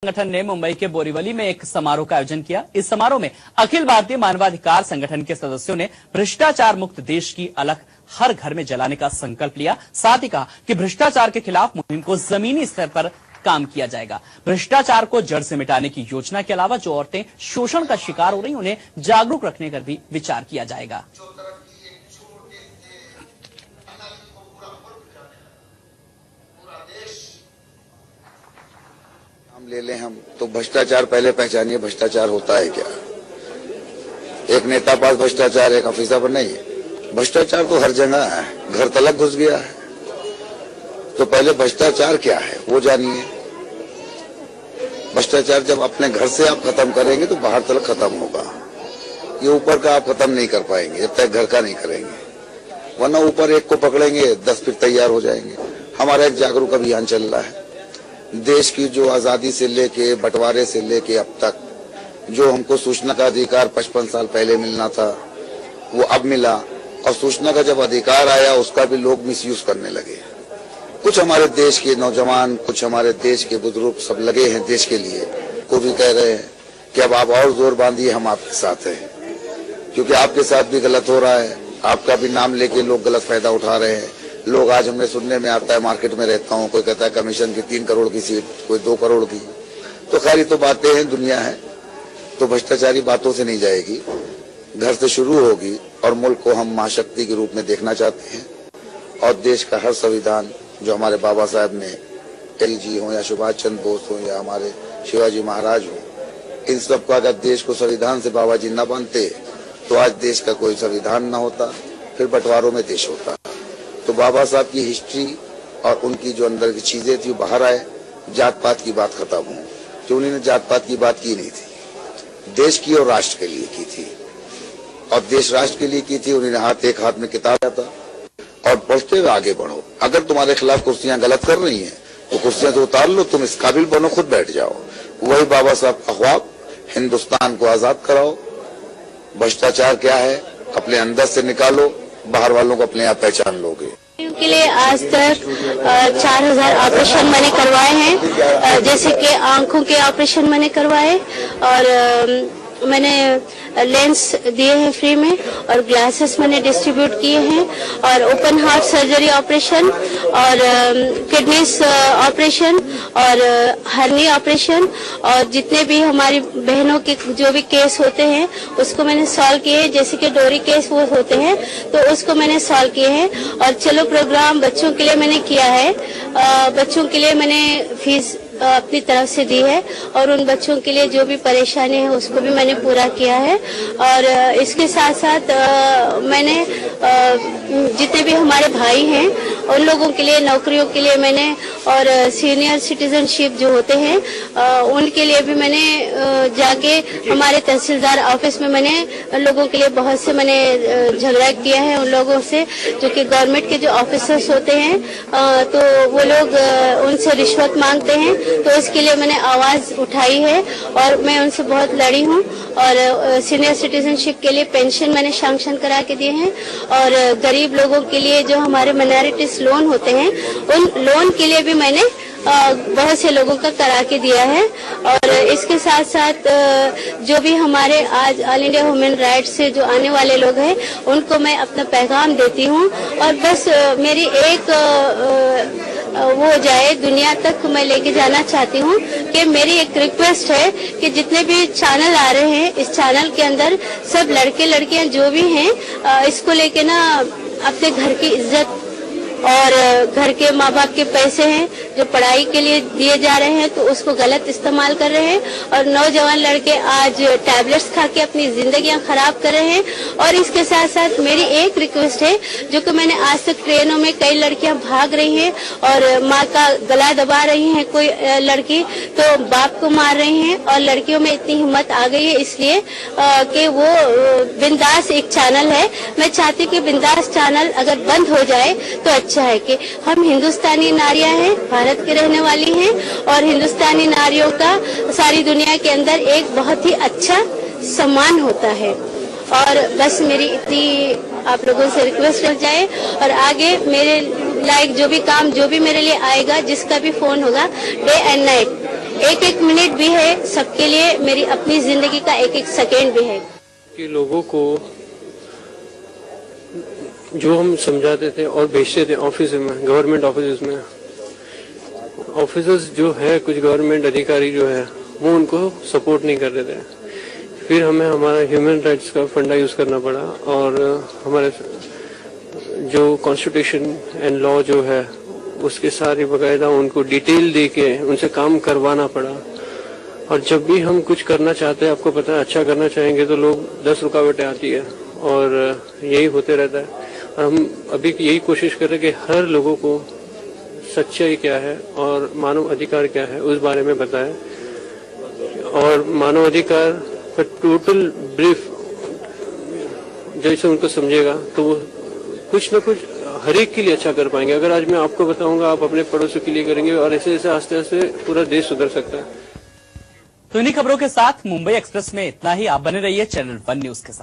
संगठन ने मुंबई के बोरीवली में एक समारोह का आयोजन किया। इस समारोह में अखिल भारतीय मानवाधिकार संगठन के सदस्यों ने भ्रष्टाचार मुक्त देश की अलख हर घर में जलाने का संकल्प लिया। साथ ही कहा कि भ्रष्टाचार के खिलाफ मुहिम को जमीनी स्तर पर काम किया जाएगा। भ्रष्टाचार को जड़ से मिटाने की योजना के अलावा जो औरतें शोषण का शिकार हो रही उन्हें जागरूक रखने का भी विचार किया जाएगा। ले लें हम तो भ्रष्टाचार पहले पहचानिए, भ्रष्टाचार होता है क्या। एक नेता पास भ्रष्टाचार, एक ऑफिसर पर नहीं। भ्रष्टाचार तो हर जगह है, घर तलक घुस गया है। तो पहले भ्रष्टाचार क्या है वो जानिए। भ्रष्टाचार जब अपने घर से आप खत्म करेंगे तो बाहर तलक खत्म होगा। ये ऊपर का आप खत्म नहीं कर पाएंगे जब तक घर का नहीं करेंगे, वरना ऊपर एक को पकड़ेंगे 10 फिर तैयार हो जाएंगे। हमारा एक जागरूक अभियान चल रहा है। देश की जो आजादी से लेके बंटवारे से लेके अब तक जो हमको सूचना का अधिकार 55 साल पहले मिलना था वो अब मिला, और सूचना का जब अधिकार आया उसका भी लोग मिसयूज करने लगे। कुछ हमारे देश के नौजवान, कुछ हमारे देश के बुजुर्ग सब लगे हैं देश के लिए, को भी कह रहे हैं कि अब आप और जोर बांधिए, हम आपके साथ हैं, क्योंकि आपके साथ भी गलत हो रहा है। आपका भी नाम लेके लोग गलत फायदा उठा रहे हैं। लोग आज हमें सुनने में आता है, मार्केट में रहता हूँ, कोई कहता है कमीशन की 3 करोड़ की सीट, कोई 2 करोड़ की। तो खैर ये तो बातें हैं, दुनिया है। तो भ्रष्टाचारी बातों से नहीं जाएगी, घर से शुरू होगी। और मुल्क को हम महाशक्ति के रूप में देखना चाहते हैं। और देश का हर संविधान जो हमारे बाबा साहब ने, एल जी हो या सुभाष चंद्र बोस हो या हमारे शिवाजी महाराज हो, इन सब का अगर देश को संविधान से बाबा जी न बनते तो आज देश का कोई संविधान न होता, फिर बंटवारों में देश होता। तो बाबा साहब की हिस्ट्री और उनकी जो अंदर की चीजें थी बाहर आए, जात पात की बात खत्म हो। जो उन्होंने जात पात की बात की नहीं थी, देश की और राष्ट्र के लिए की थी, और देश राष्ट्र के लिए की थी। उन्होंने एक हाथ में किताब था और पढ़ते हुए आगे बढ़ो। अगर तुम्हारे खिलाफ कुर्सियां गलत कर रही हैं तो कुर्सियां तो उतार लो, तुम इस काबिल बनो, खुद बैठ जाओ। वही बाबा साहब का ख्वाब, हिंदुस्तान को आजाद कराओ। भ्रष्टाचार क्या है अपने अंदर से निकालो, बाहर वालों को अपने आप पहचान लोगे। के लिए आज तक 4000 ऑपरेशन मैंने करवाए हैं, जैसे कि आंखों के ऑपरेशन मैंने करवाए, और मैंने लेंस दिए हैं फ्री में, और ग्लासेस मैंने डिस्ट्रीब्यूट किए हैं, और ओपन हार्ट सर्जरी ऑपरेशन, और किडनीज ऑपरेशन, और हर्नी ऑपरेशन, और जितने भी हमारी बहनों के जो भी केस होते हैं उसको मैंने सॉल्व किए। जैसे कि डोरी केस वो होते हैं तो उसको मैंने सॉल्व किए हैं। और चलो प्रोग्राम बच्चों के लिए मैंने किया है। बच्चों के लिए मैंने फीस अपनी तरफ से दी है, और उन बच्चों के लिए जो भी परेशानी है उसको भी मैंने पूरा किया है। और इसके साथ साथ मैंने जितने भी हमारे भाई हैं उन लोगों के लिए नौकरियों के लिए मैंने, और सीनियर सिटीजनशिप जो होते हैं उनके लिए भी मैंने जाके हमारे तहसीलदार ऑफिस में मैंने लोगों के लिए बहुत से मैंने झगड़ा किया है उन लोगों से जो कि गवर्नमेंट के जो ऑफिसर्स होते हैं, तो वो लोग उनसे रिश्वत मांगते हैं। तो इसके लिए मैंने आवाज उठाई है और मैं उनसे बहुत लड़ी हूँ। और सीनियर सिटीजनशिप के लिए पेंशन मैंने सैंक्शन करा के दिए हैं, और गरीब लोगों के लिए जो हमारे माइनॉरिटीज लोन होते हैं उन लोन के लिए भी मैंने बहुत से लोगों का करा के दिया है। और इसके साथ साथ जो भी हमारे आज ऑल इंडिया ह्यूमन राइट्स से जो आने वाले लोग हैं उनको मैं अपना पैगाम देती हूँ। और बस मेरी एक वो जाए दुनिया तक मैं लेके जाना चाहती हूँ कि मेरी एक रिक्वेस्ट है कि जितने भी चैनल आ रहे हैं इस चैनल के अंदर सब लड़के लड़कियां जो भी हैं इसको लेके ना अपने घर की इज्जत और घर के माँ बाप के पैसे हैं जो पढ़ाई के लिए दिए जा रहे हैं तो उसको गलत इस्तेमाल कर रहे हैं। और नौजवान लड़के आज टैबलेट्स खा के अपनी जिंदगियां खराब कर रहे हैं। और इसके साथ साथ मेरी एक रिक्वेस्ट है जो कि मैंने आज तक ट्रेनों में कई लड़कियां भाग रही हैं और माँ का गला दबा रही हैं, कोई लड़की तो बाप को मार रही हैं, और लड़कियों में इतनी हिम्मत आ गई है इसलिए कि वो बिंदास एक चैनल है। मैं चाहती कि बिंदास चैनल अगर बंद हो जाए तो अच्छा है कि हम हिंदुस्तानी नारियां हैं, भारत के रहने वाली हैं, और हिंदुस्तानी नारियों का सारी दुनिया के अंदर एक बहुत ही अच्छा सम्मान होता है। और बस मेरी इतनी आप लोगों से रिक्वेस्ट रह जाए, और आगे मेरे लाइक जो भी काम जो भी मेरे लिए आएगा, जिसका भी फोन होगा, डे एंड नाइट एक एक मिनट भी है सबके लिए, मेरी अपनी जिंदगी का एक एक सेकेंड भी है। कि लोगों को जो हम समझाते थे और भेजते थे ऑफिस में, गवर्नमेंट ऑफिस में, ऑफिसर्स जो है कुछ गवर्नमेंट अधिकारी जो है वो उनको सपोर्ट नहीं कर रहे थे। फिर हमें हमारा ह्यूमन राइट्स का फंडा यूज करना पड़ा और हमारे जो कॉन्स्टिट्यूशन एंड लॉ जो है उसके सारी बकायदा उनको डिटेल दे के उनसे काम करवाना पड़ा। और जब भी हम कुछ करना चाहते हैं, आपको पता है, अच्छा करना चाहेंगे तो लोग 10 रुकावटें आती है और यही होते रहता है। और हम अभी यही कोशिश कर रहे हैं कि हर लोगों को सच्चाई क्या है और मानव अधिकार क्या है उस बारे में बताएं। और मानव अधिकार का टोटल ब्रीफ जैसे उनको समझेगा तो वो कुछ न कुछ हर एक के लिए अच्छा कर पाएंगे। अगर आज मैं आपको बताऊंगा, आप अपने पड़ोसियों के लिए करेंगे और ऐसे ऐसे आस्ते आस्ते पूरा देश सुधर सकता है। तो इन्हीं खबरों के साथ मुंबई एक्सप्रेस में इतना ही। आप बने रहिए चैनल 1 न्यूज के साथ।